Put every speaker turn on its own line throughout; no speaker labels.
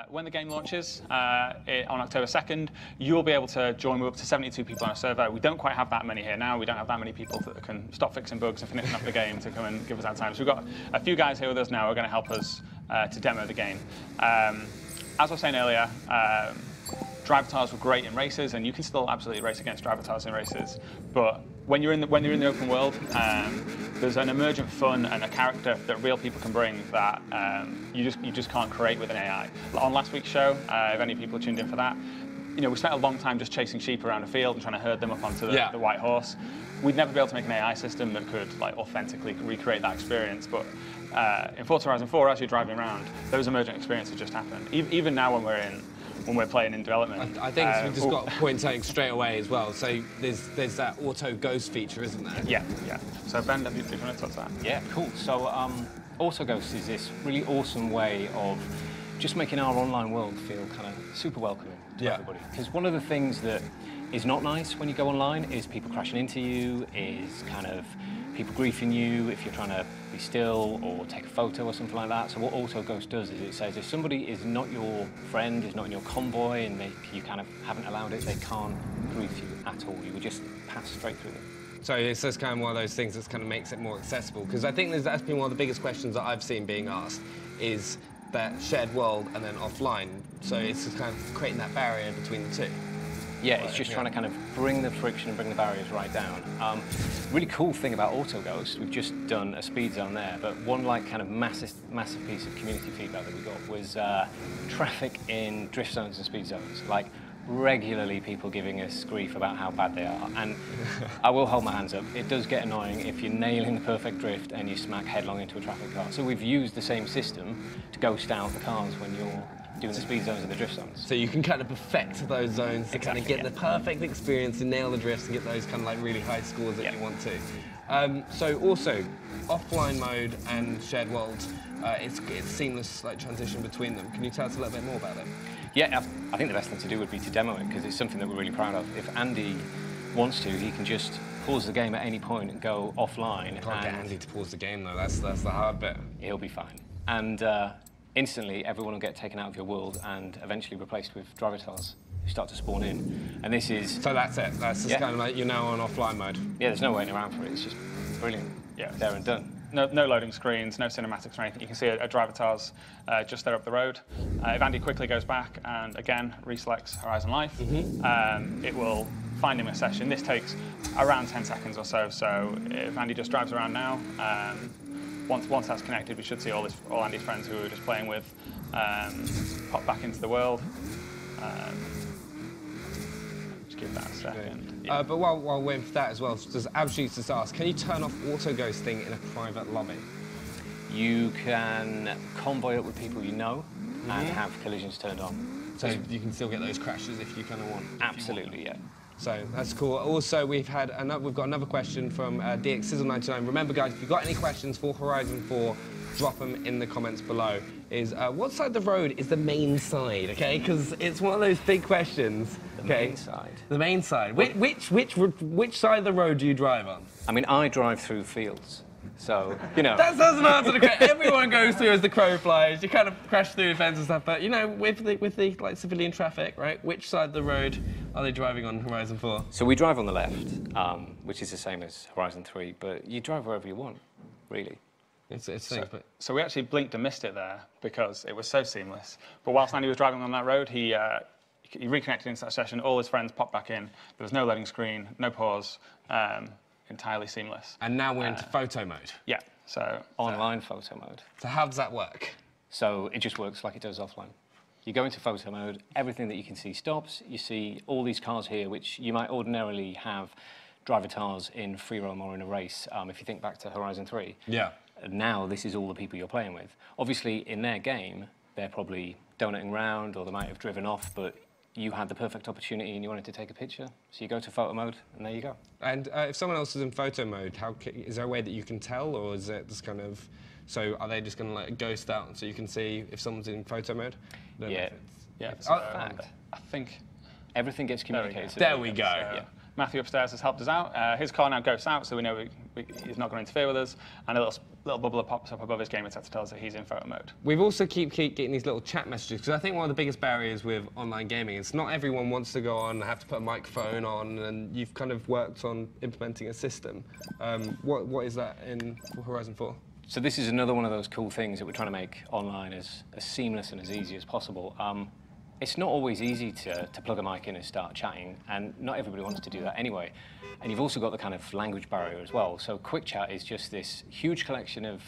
When the game launches on October 2nd, you'll be able to join with up to 72 people on a server. We don't quite have that many here now. We don't have that many people that can stop fixing bugs and finishing up the game to come and give us that time. So we've got a few guys here with us now who are going to help us to demo the game. As I was saying earlier, drivatars were great in races, and you can still absolutely race against drivatars in races. But when you're in the open world, there's an emergent fun and a character that real people can bring that you just can't create with an AI. On last week's show, if any people tuned in for that, we spent a long time just chasing sheep around a field and trying to herd them up onto the white horse. We'd never be able to make an AI system that could authentically recreate that experience. But in Forza Horizon 4, as you're driving around, those emergent experiences just happen. Even now when we're playing in development.
I think we've just got to point something straight away as well. So there's that auto ghost feature, isn't there?
Yeah. So Ben, if you want to touch that.
Yeah, cool. So auto ghost is this really awesome way of just making our online world feel kind of super welcoming to everybody. Because one of the things that is not nice when you go online is people crashing into you, is kind of people griefing you if you're trying to be still or take a photo or something like that. So what Auto Ghost does is it says if somebody is not your friend, is not in your convoy, and you kind of haven't allowed it, they can't grief you at all. You will just pass straight through them.
So it's just kind of one of those things that kind of makes it more accessible. Because I think that's been one of the biggest questions that I've seen being asked is that shared world and then offline. So it's just kind of creating that barrier between the two.
Yeah, it's just trying to kind of bring the friction and bring the barriers right down. Really cool thing about Auto Ghost, we've just done a speed zone there, but one kind of massive piece of community feedback that we got was traffic in drift zones and speed zones. Like regularly people giving us grief about how bad they are. And I will hold my hands up, it does get annoying if you're nailing the perfect drift and you smack headlong into a traffic car. So we've used the same system to ghost out the cars when you're doing the speed zones and the drift zones.
So you can kind of perfect those zones to kind of get the perfect experience and nail the drifts and get those kind of really high scores that you want to. So also, offline mode and shared worlds, it's seamless transition between them. Can you tell us a little bit more about it?
Yeah, I think the best thing to do would be to demo it because it's something that we're really proud of. If Andy wants to, he can just pause the game at any point and go offline.
You can't get Andy to pause the game though, that's the hard bit.
He'll be fine. And instantly, everyone will get taken out of your world and eventually replaced with drivatars who start to spawn in. And this is...
So that's it? That's just kind of like you're now on offline mode?
Yeah, there's no waiting around for it. It's just brilliant.
Yeah.
There and done.
No loading screens, no cinematics or anything. You can see a drivatar's just there up the road. If Andy quickly goes back and, again, reselects Horizon Live, it will find him a session. This takes around 10 seconds or so. So if Andy just drives around now, once that's connected, we should see all Andy's friends who we were just playing with pop back into the world. Just give that a second. Yeah.
But while we're waiting for that as well, does Absheet just ask, can you turn off Auto Ghost thing in a private lobby?
You can convoy up with people you know and have collisions turned on.
So you can still get those crashes if you kind of want?
Absolutely, yeah.
So that's cool. Also, we've got another question from DXSizzle99. Remember, guys, if you've got any questions for Horizon 4, drop them in the comments below. What side of the road is the main side? Okay, because it's one of those big questions.
The main side.
The main side. Which side of the road do you drive on?
I mean, I drive through fields. So,
That doesn't answer the question. Everyone goes through as the crow flies. You kind of crash through fences and stuff, but with the civilian traffic, right? Which side of the road are they driving on Horizon 4?
So we drive on the left, which is the same as Horizon 3, but you drive wherever you want, really.
So we actually blinked and missed it there because it was so seamless. But whilst Andy was driving on that road, he reconnected into that session. All his friends popped back in. There was no loading screen, no pause. Entirely seamless.
And now we're into photo mode.
Yeah, so...
Online photo mode.
So how does that work?
So it just works like it does offline. You go into photo mode, everything that you can see stops. You see all these cars here, which you might ordinarily have drivatars in free roam or in a race, if you think back to Horizon 3.
Yeah.
Now this is all the people you're playing with. Obviously, in their game, they're probably donating round or they might have driven off, but you had the perfect opportunity and you wanted to take a picture, so you go to photo mode, and there you go.
And if someone else is in photo mode, is there a way that you can tell, or is it just kind of... So are they just going to ghost out so you can see if someone's in photo mode?
Yeah.
I think...
Everything gets communicated.
There we go.
Matthew upstairs has helped us out. His car now ghosts out, so we know he's not going to interfere with us, and a little bubble pops up above his gamertag to tell us that he's in photo mode.
We've also keep getting these little chat messages, because I think one of the biggest barriers with online gaming is not everyone wants to go on, have to put a microphone on, and you've kind of worked on implementing a system. What is that in Horizon 4?
So this is another one of those cool things that we're trying to make online as seamless and as easy as possible. It's not always easy to plug a mic in and start chatting, and not everybody wants to do that anyway. And you've also got the kind of language barrier as well. So Quick Chat is just this huge collection of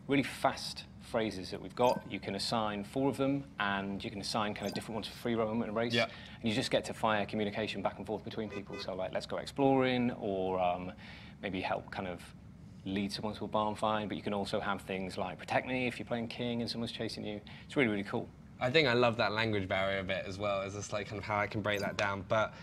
really fast phrases that we've got. You can assign 4 of them, and you can assign kind of different ones for free roam and race.
Yep.
And you just get to fire communication back and forth between people. So like, let's go exploring, or maybe help kind of lead someone to a barn find, but you can also have things like protect me if you're playing King and someone's chasing you. It's really, really cool.
I think I love that language barrier a bit as well, as just like kind of how I can break that down. But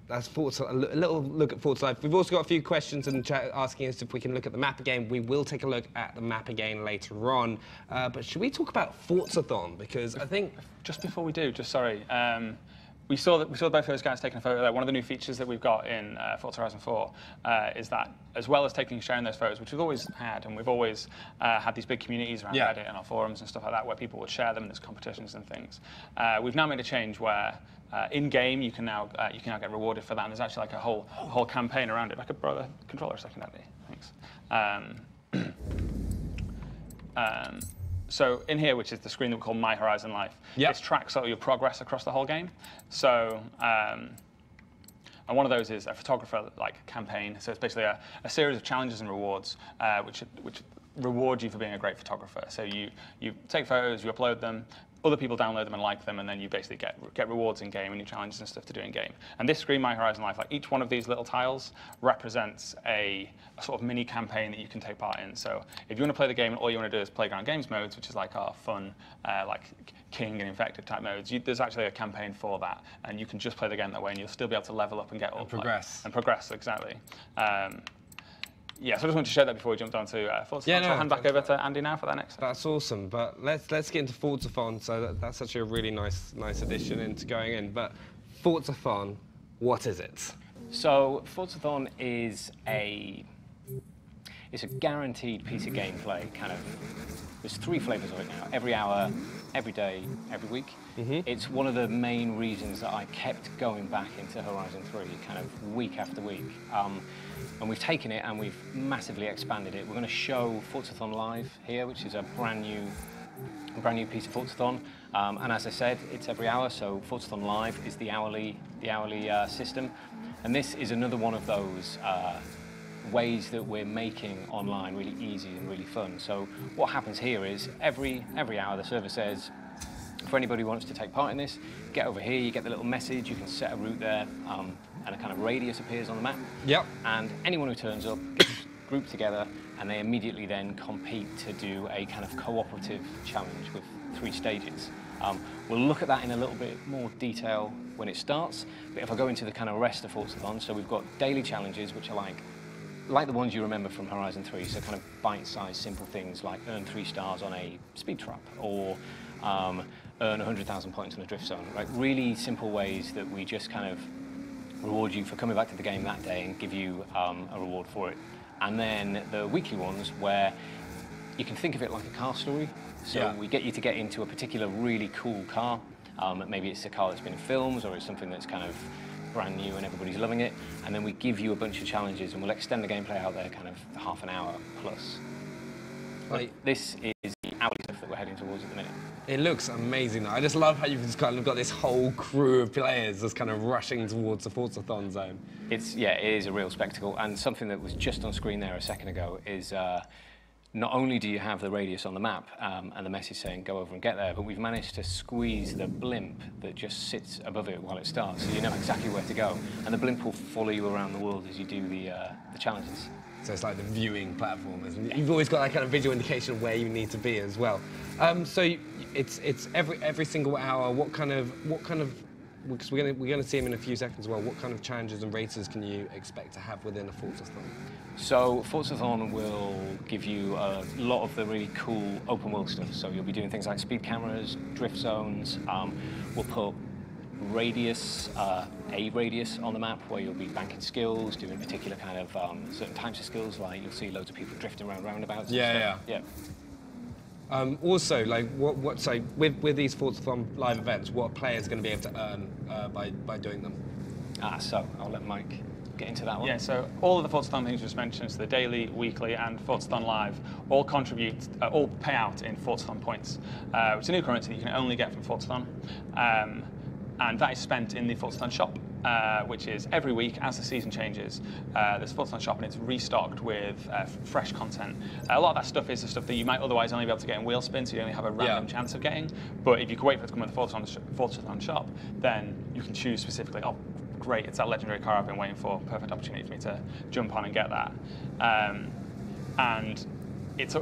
that's Forza, a little look at Forza Live. We've also got a few questions in the chat asking us if we can look at the map again. We will take a look at the map again later on. But should we talk about Forzathon? Because I think
just before we do, we saw both those guys taking a photo there. One of the new features that we've got in Forza Horizon 4 is that, as well as sharing those photos, which we've always had, and we've always had these big communities around Reddit and our forums and stuff like that, where people would share them, and there's competitions and things. We've now made a change where in game you can now get rewarded for that, and there's actually like a whole campaign around it. If I could borrow the controller a second, Andy. Thanks. So in here, which is the screen that we call My Horizon Life, it tracks all your progress across the whole game. So, and one of those is a photographer campaign. So it's basically a series of challenges and rewards, which reward you for being a great photographer. So you take photos, you upload them, other people download them and like them, and then you basically get rewards in game and new challenges and stuff to do in game. And this screen, My Horizon Life, like each one of these little tiles represents a sort of mini campaign that you can take part in. So if you want to play the game and all you want to do is playground games modes, which is like our fun, like King and Infected type modes, there's actually a campaign for that, and you can just play the game that way, and you'll still be able to level up and get all
and progress.
And progress, exactly. Yeah, so I just wanted to share that before we jumped on to Forza.
Yeah,
so I'll hand back over to Andy now for that next.
That's awesome, but let's get into Forzathon. So that's actually a really nice addition into going in. But Forzathon, what is it?
So Forzathon is it's a guaranteed piece of gameplay. There's 3 flavors of it now. Every hour, every day, every week. It's one of the main reasons that I kept going back into Horizon 3, kind of week after week. And we've taken it and we've massively expanded it. We're going to show Forzathon Live here, which is a brand new piece of Forzathon. And as I said, it's every hour. So Forzathon Live is the hourly system, and this is another one of those ways that we're making online really easy and really fun. So what happens here is every hour the server says, for anybody who wants to take part in this, get over here, you get the little message, you can set a route there, and a kind of radius appears on the map.
Yep.
And anyone who turns up gets grouped together, and they immediately then compete to do a kind of cooperative challenge with 3 stages. We'll look at that in a little bit more detail when it starts, but if I go into the kind of rest of Forzathon, so we've got daily challenges, which are like the ones you remember from Horizon 3, so kind of bite-sized, simple things like earn 3 stars on a speed trap, or earn 100,000 points on a drift zone. Like really simple ways that we just kind of reward you for coming back to the game that day and give you a reward for it. And then the weekly ones where you can think of it like a car story. So we get you to get into a particular really cool car. Maybe it's a car that's been in films, or it's something that's kind of brand new and everybody's loving it. And then we give you a bunch of challenges, and we'll extend the gameplay out there kind of half an hour plus. This is the hourly stuff that we're heading towards at the minute.
It looks amazing though. I just love how you've just kind of got this whole crew of players just kind of rushing towards the Forzathon zone.
It is a real spectacle, and something that was just on screen there a second ago is not only do you have the radius on the map and the message saying go over and get there, but we've managed to squeeze the blimp that just sits above it while it starts, so you know exactly where to go, and the blimp will follow you around the world as you do the challenges. So
it's like the viewing platform, isn't it? You've always got that kind of visual indication of where you need to be as well. So it's every single hour. What kind of because we're gonna see them in a few seconds as well. What kind of challenges and races can you expect to have within a Forzathon?
So Forzathon will give you a lot of the really cool open world stuff. So you'll be doing things like speed cameras, drift zones. We'll put radius, a radius on the map where you'll be banking skills, doing particular kind of certain types of skills, like you'll see loads of people drifting around roundabouts.
Yeah. Also, like, so with these Forzathon Live events, what are players going to be able to earn by doing them?
So I'll let Mike get into that one.
Yeah, so all of the Forzathon things you just mentioned, so the daily, weekly, and Forzathon Live, all contribute, all pay out in Forzathon points, which is a new currency that you can only get from Forzathon. And that is spent in the Forzathon shop, which is every week as the season changes. There's a Forzathon shop and it's restocked with fresh content. A lot of that stuff is the stuff that you might otherwise only be able to get in wheel spin, so you only have a random chance of getting. But if you can wait for it to come in the Forzathon shop, then you can choose specifically, oh, great, it's that legendary car I've been waiting for, perfect opportunity for me to jump on and get that. And it's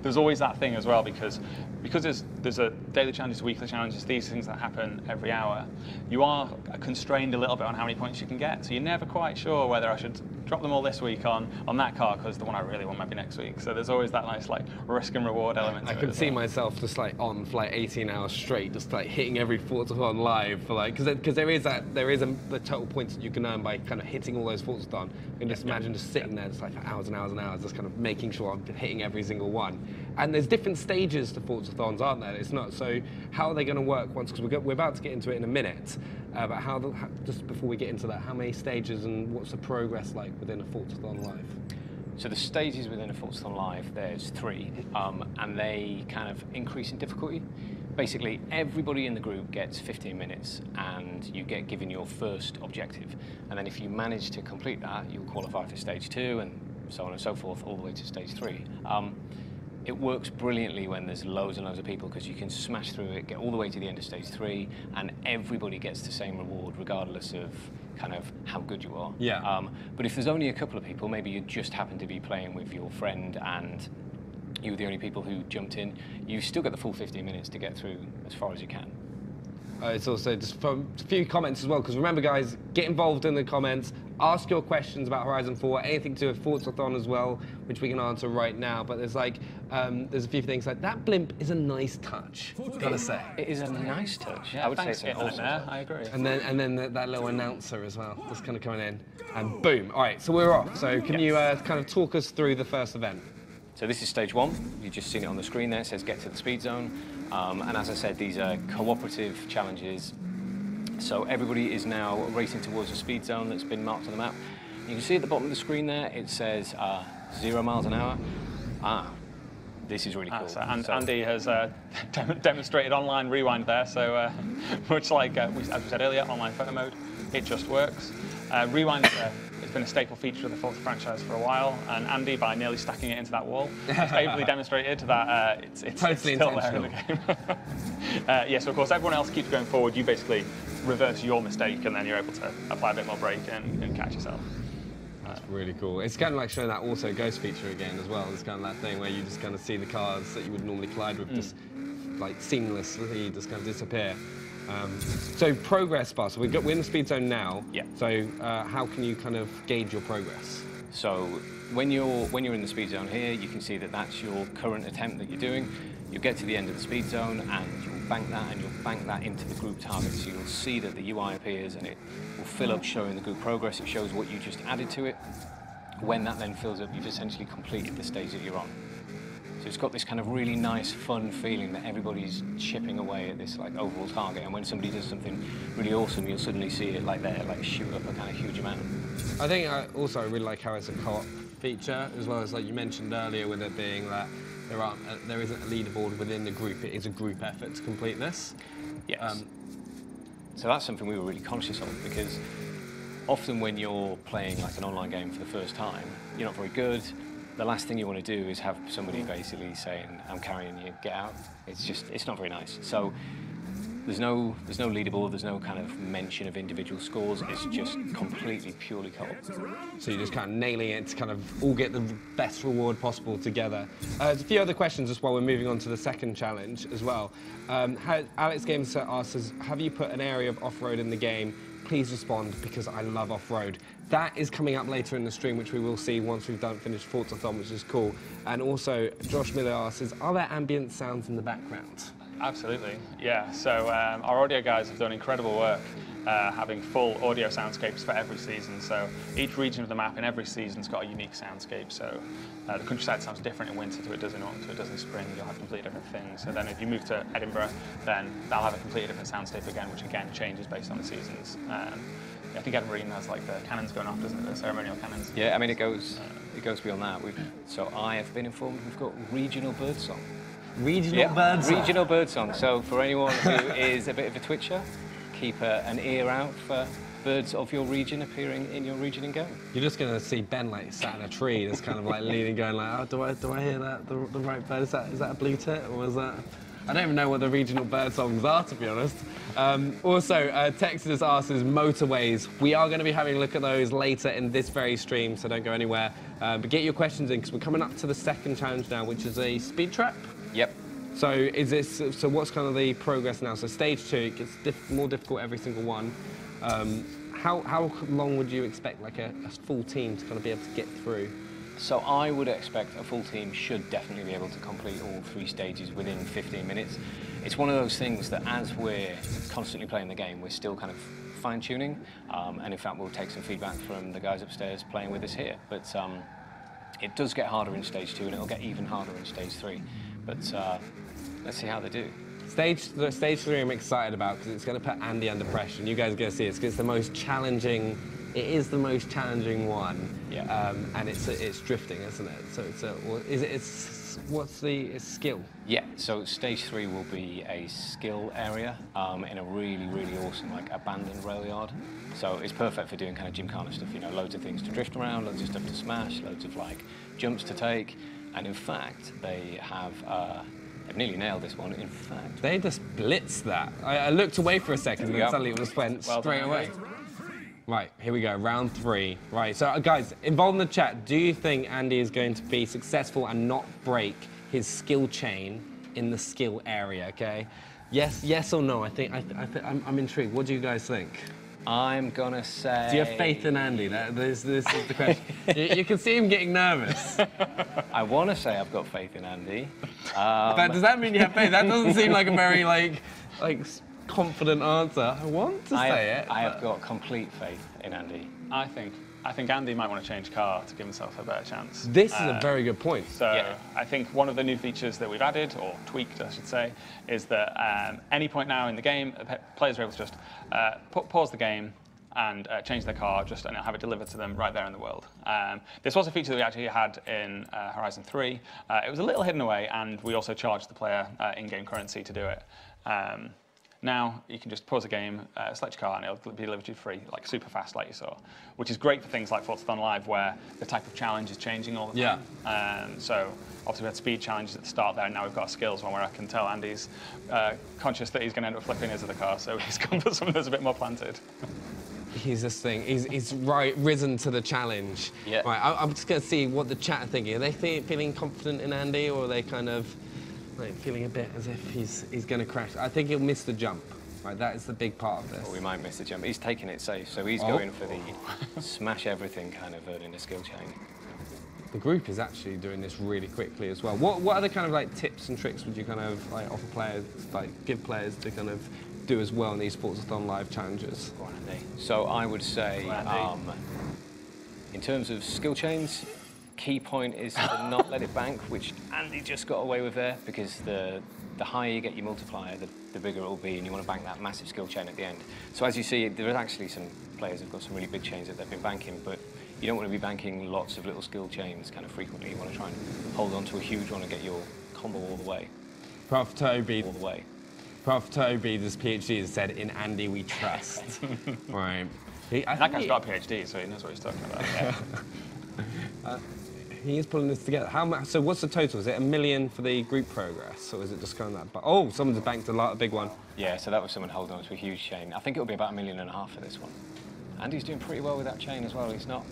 there's always that thing as well, because there's a daily challenges, weekly challenges, these things that happen every hour, you are constrained a little bit on how many points you can get. So you're never quite sure whether I should drop them all this week on that car, because the one I really want might be next week. So there's always that nice like risk and reward element to it.
I can see myself just like on for like 18 hours straight, just like hitting every Forzathon Live for like, because there is the total points that you can earn by kind of hitting all those Forzathon. And just imagine just sitting there just like for hours and hours and hours, just kind of making sure I'm hitting every single one. And there's different stages to Forzathons, aren't there? It's not, so how are they going to work once, because we're about to get into it in a minute, but just before we get into that, how many stages and what's the progress like within a Forzathon Live?
So the stages within a Forzathon Live, there's 3, and they kind of increase in difficulty. Basically, everybody in the group gets 15 minutes, and you get given your first objective. And then if you manage to complete that, you'll qualify for stage 2, and so on and so forth, all the way to stage 3. It works brilliantly when there's loads and loads of people, because you can smash through it, get all the way to the end of stage 3, and everybody gets the same reward regardless of kind of how good you are.
Yeah.
But if there's only a couple of people, maybe you just happen to be playing with your friend and you were the only people who jumped in, you still get the full 15 minutes to get through as far as you can.
It's also just from a few comments as well, because remember guys, get involved in the comments, ask your questions about Horizon 4, anything to do with Forzathon as well, which we can answer right now. But there's like, there's a few things like, that blimp is a nice touch, gotta say.
It is a nice touch.
Yeah,
I would say
it's
it's
awesome. There, I agree.
And then that little announcer as well, just kind of coming in, and boom. All right, so we're off. So can you kind of talk us through the first event?
So this is stage 1. You've just seen it on the screen there. It says get to the speed zone. And as I said, these are cooperative challenges. So everybody is now racing towards a speed zone that's been marked on the map. You can see at the bottom of the screen there, it says 0 miles an hour. This is really cool.
Andy has demonstrated online rewind there. So much like, as we said earlier, online photo mode, it just works. Rewind it's been a staple feature of the Forza franchise for a while, and Andy, by nearly stacking it into that wall, has ably demonstrated that it's
totally
still there in the game. Yeah, so of course everyone else keeps going forward. You basically reverse your mistake, and then you're able to apply a bit more brake and catch yourself.
That's really cool. It's kind of like showing that auto ghost feature again as well. It's kind of that thing where you just kind of see the cars that you would normally collide with just like seamlessly just kind of disappear. So progress bar. So we're in the speed zone now.
Yeah.
So how can you kind of gauge your progress?
So when you're in the speed zone here, you can see that that's your current attempt that you're doing. You'll get to the end of the speed zone and you'll bank that, and you'll bank that into the group target. So you'll see that the UI appears and it will fill up showing the group progress. It shows what you just added to it. When that then fills up, you've essentially completed the stage that you're on. So it's got this kind of really nice, fun feeling that everybody's chipping away at this like overall target. And when somebody does something really awesome, you'll suddenly see it like there, like shoot up a kind of huge amount.
I think I really like how it's a co-op feature, as well as like you mentioned earlier, with it being that there isn't a leaderboard within the group. It is a group effort to complete this.
Yes. So that's something we were really conscious of, because often when you're playing like an online game for the first time, you're not very good. The last thing you want to do is have somebody basically saying, I'm carrying you, get out. It's not very nice. So there's no leaderboard, there's no kind of mention of individual scores. It's just completely purely co-op.
So you're just kind of nailing it to kind of all get the best reward possible together. There's a few other questions just while we're moving on to the second challenge as well. Alex Games asks, have you put an area of off-road in the game? Please respond, because I love off-road. That is coming up later in the stream, which we will see once we've finished Forzathon, which is cool. And also, Josh Miller asks, are there ambient sounds in the background?
Absolutely, yeah. So our audio guys have done incredible work having full audio soundscapes for every season. So each region of the map in every season's got a unique soundscape. So the countryside sounds different in winter to it does in autumn to it does in spring. You'll have completely different things. So then if you move to Edinburgh, then they'll have a completely different soundscape again, which again changes based on the seasons. I think Edinburgh even has like the cannons going off, doesn't it? The ceremonial cannons.
Yeah, I mean it goes beyond that. So I have been informed we've got regional birdsong.
Regional birdsong.
Regional birdsong. So for anyone who is a bit of a twitcher, keep an ear out for birds of your region appearing in your region in game.
You're just going to see Ben like sat in a tree, that's kind of like leaning, going like, oh, do I hear that? The right bird? Is that a blue tit or is that? I don't even know what the regional bird songs are, to be honest. Also, Texas asks us motorways. We are going to be having a look at those later in this very stream, so don't go anywhere. But get your questions in, because we're coming up to the second challenge now, which is a speed trap.
Yep.
So what's kind of the progress now? So stage 2, it gets more difficult every single one. How long would you expect like a full team to kind of be able to get through?
So I would expect a full team should definitely be able to complete all 3 stages within 15 minutes. It's one of those things that as we're constantly playing the game, we're still kind of fine-tuning. And in fact, we'll take some feedback from the guys upstairs playing with us here. But it does get harder in stage 2 and it'll get even harder in stage 3. But let's see how they do. Stage
3 I'm excited about because it's going to put Andy under pressure. And you guys are going to see it. It's the most challenging. It is the most challenging one.
Yeah.
And it's drifting, isn't it? So what's the skill?
Yeah. So stage 3 will be a skill area in a really awesome like abandoned rail yard. So it's perfect for doing kind of gymkhana stuff. You know, loads of things to drift around, loads of stuff to smash, loads of like jumps to take. And in fact, they have. I've nearly nailed this one, in fact.
They just blitzed that. I looked away for a second and suddenly it just went straight away. Right, here we go, round 3. Right, so guys, involved in the chat, do you think Andy is going to be successful and not break his skill chain in the skill area, okay? Yes or no? I'm intrigued. What do you guys think?
I'm gonna say...
Do you have faith in Andy? This is the question. you can see him getting nervous.
I want to say I've got faith in Andy.
Does that mean you have faith? That doesn't seem like a very like confident answer. I want to say it.
I have got complete faith in Andy.
I think Andy might want to change car to give himself a better chance.
This is a very good point.
So yeah. I think one of the new features that we've added, or tweaked I should say, is that any point now in the game, players are able to just pause the game and change their car and have it delivered to them right there in the world. This was a feature that we actually had in Horizon 3. It was a little hidden away, and we also charged the player in-game currency to do it. Now you can just pause a game, select your car, and it'll be delivered to you free, like super fast, like you saw, which is great for things like Forzathon Live, where the type of challenge is changing all the time.
Yeah.
So obviously we had speed challenges at the start there, and now we've got a skills one where I can tell Andy's conscious that he's going to end up flipping his other car, so he's gone for something that's a bit more planted.
He's this thing. He's risen to the challenge.
Yeah.
Right. I'm just going to see what the chat are thinking. Are they feeling confident in Andy, or are they kind of like feeling a bit as if he's going to crash? I think he'll miss the jump. Right, that is the big part of this.
Well, we might miss the jump. He's taking it safe, so he's going for the smash everything kind of earning a skill chain.
The group is actually doing this really quickly as well. What other kind of like tips and tricks would you kind of like offer players, like give players to kind of do as well in these Forzathon Live challenges?
So I would say, in terms of skill chains, key point is to not let it bank, which Andy just got away with there, because the higher you get your multiplier, the bigger it will be, and you want to bank that massive skill chain at the end. So as you see, there are actually some players who've got some really big chains that they've been banking, but you don't want to be banking lots of little skill chains kind of frequently. You want to try and hold on to a huge one and get your combo all the way.
Prof. Toby.
All the way.
Prof. Toby, this PhD, has said, in Andy we trust. Right.
That guy's got a PhD, so he knows what he's talking about. Yeah.
He is pulling this together. How much? So what's the total? Is it $1 million for the group progress, or is it just kind of that? Oh, someone's banked a big one.
Yeah, so that was someone holding on to a huge chain. I think it'll be about $1.5 million for this one. Andy's doing pretty well with that chain as well. He's not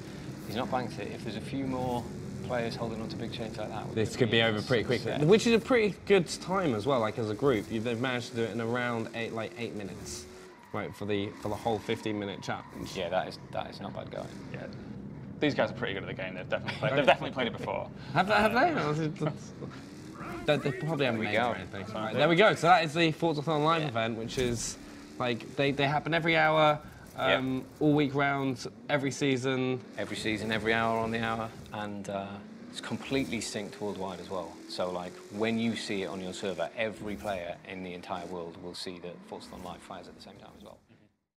banked it. If there's a few more players holding on to big chains like that,
this could be over pretty quickly. Which is a pretty good time as well. Like as a group, they've managed to do it in around 8 minutes, right? For the whole 15-minute challenge.
Yeah, that is not bad going.
Yeah. These guys are pretty good at the game. They've definitely played it before.
Have they? They probably haven't made
go.
or anything. Right, there we go. So that is the Forzathon Live event, which is like they happen every hour, all week round, every season.
Every season, every hour on the hour, and it's completely synced worldwide as well. So like when you see it on your server, every player in the entire world will see that Forzathon Live fires at the same time as well.